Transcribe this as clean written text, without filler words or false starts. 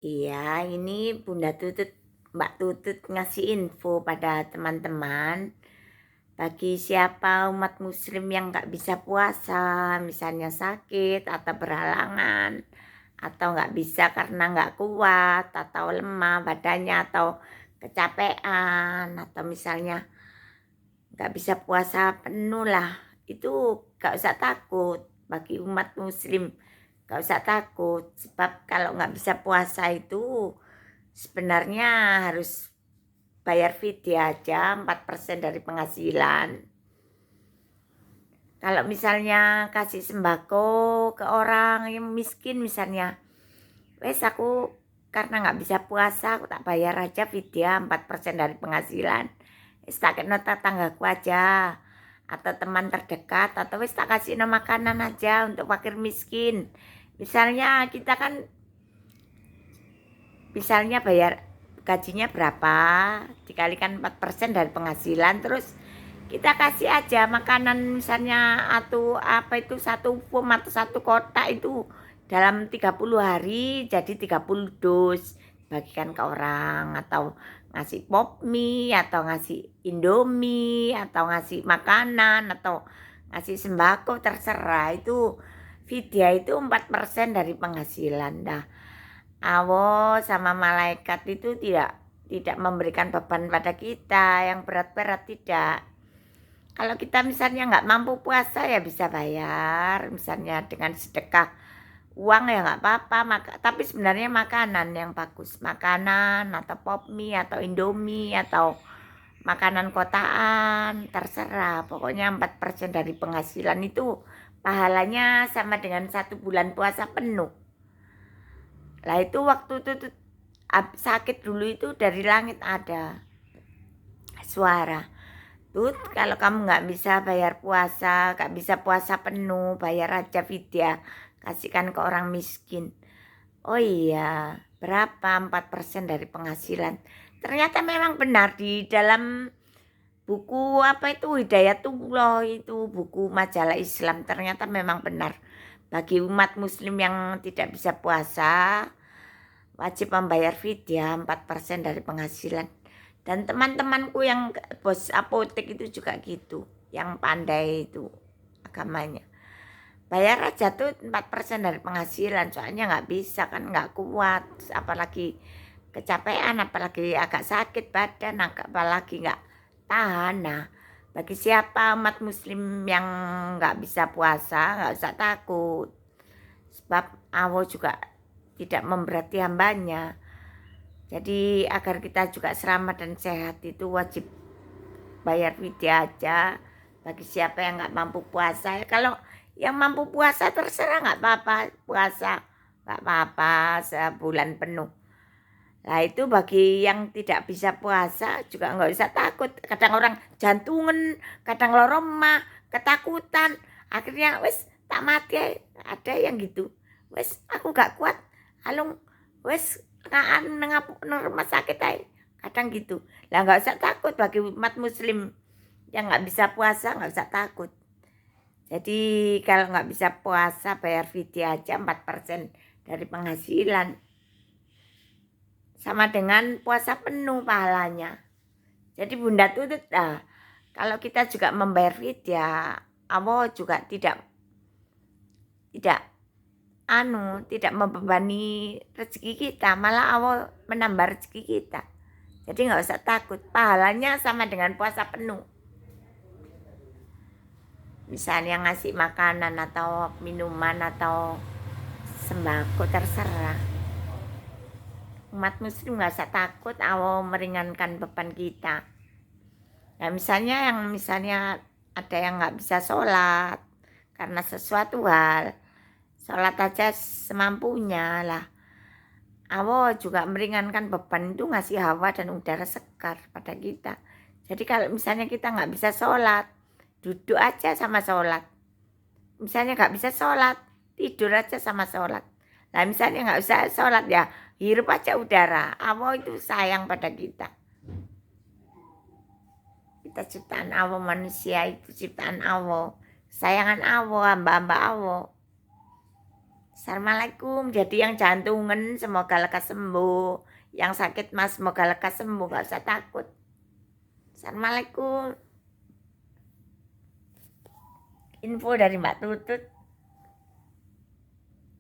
Iya, ini Bunda Tutut, Mbak Tutut ngasih info pada teman-teman. Bagi siapa umat muslim yang nggak bisa puasa, misalnya sakit atau berhalangan, atau nggak bisa karena nggak kuat, atau lemah badannya, atau kecapean, atau misalnya nggak bisa puasa penuh lah, itu nggak usah takut. Bagi umat muslim nggak usah takut, sebab kalau nggak bisa puasa itu sebenarnya harus bayar fidya aja 4% dari penghasilan. Kalau misalnya kasih sembako ke orang yang miskin misalnya, wes aku karena nggak bisa puasa aku tak bayar aja fidya 4% dari penghasilan. Wes tak kena tetanggaku aja atau teman terdekat, atau wes tak kasih makanan aja untuk fakir miskin. Misalnya kita kan bayar gajinya berapa, dikalikan 4% dari penghasilan, terus kita kasih aja makanan misalnya atau apa itu satu form atau satu kotak itu dalam 30 hari jadi 30 dus, bagikan ke orang, atau ngasih pop mie, atau ngasih indomie, atau ngasih makanan, atau ngasih sembako, terserah. Itu fidya itu 4% dari penghasilan. Dah Allah sama malaikat itu tidak memberikan beban pada kita yang berat-berat, tidak. Kalau kita misalnya nggak mampu puasa ya bisa bayar, misalnya dengan sedekah uang ya nggak apa-apa, tapi sebenarnya makanan yang bagus, makanan atau pop mie atau indomie atau makanan kotaan, terserah. Pokoknya 4% dari penghasilan itu pahalanya sama dengan 1 bulan puasa penuh. Lah itu waktu itu sakit dulu itu dari langit ada suara, Tut, kalau kamu nggak bisa bayar puasa, nggak bisa puasa penuh, bayar aja fidya, kasihkan ke orang miskin. Oh iya, berapa? 4% dari penghasilan. Ternyata memang benar di dalam buku apa itu Hidayatullah, itu buku majalah Islam, ternyata memang benar. Bagi umat muslim yang tidak bisa puasa, wajib membayar fidya 4% dari penghasilan. Dan teman-temanku yang bos apotek itu juga gitu, yang pandai itu agamanya. Bayar aja tuh 4% dari penghasilan, soalnya nggak bisa kan, nggak kuat, apalagi kecapean, apalagi agak sakit badan, apalagi nggak tahan. Nah, bagi siapa umat muslim yang nggak bisa puasa, nggak usah takut, sebab Allah juga tidak memberati hambanya. Jadi agar kita juga selamat dan sehat itu wajib bayar fidya aja. Bagi siapa yang nggak mampu puasa, kalau yang mampu puasa terserah, nggak apa-apa puasa, nggak apa-apa sebulan penuh. Nah itu bagi yang tidak bisa puasa juga nggak usah takut. Kadang orang jantungan, kadang loroma, ketakutan, akhirnya wes tak mati. Ada yang gitu, wes aku nggak kuat, alung wes nang rumah sakit aja, kadang gitu. Lah nggak usah takut, bagi umat muslim yang nggak bisa puasa nggak usah takut. Jadi kalau nggak bisa puasa bayar fidya aja 4% dari penghasilan, sama dengan puasa penuh pahalanya. Jadi Bunda Tutut, kalau kita juga membayar fidya, Allah juga tidak tidak membebani rezeki kita, malah Allah menambah rezeki kita. Jadi nggak usah takut, pahalanya sama dengan puasa penuh. Misalnya ngasih makanan atau minuman atau sembako, terserah. Umat muslim nggak usah takut, Allah meringankan beban kita. Nah misalnya ada yang nggak bisa sholat karena sesuatu hal, sholat aja semampunya lah. Allah juga meringankan beban itu, ngasih hawa dan udara segar pada kita. Jadi kalau misalnya kita nggak bisa sholat, duduk aja sama sholat. Misalnya nggak bisa sholat, tidur aja sama sholat. Nah misalnya nggak usah sholat ya, hirup aja udara. Allah itu sayang pada kita. Kita ciptaan Allah, manusia itu ciptaan Allah. Sayangan Allah, hamba-hamba Allah. Assalamualaikum. Jadi yang jantungan semoga lekas sembuh. Yang sakit mas semoga lekas sembuh. Gak usah takut. Assalamualaikum. Info dari Mbak Tutut.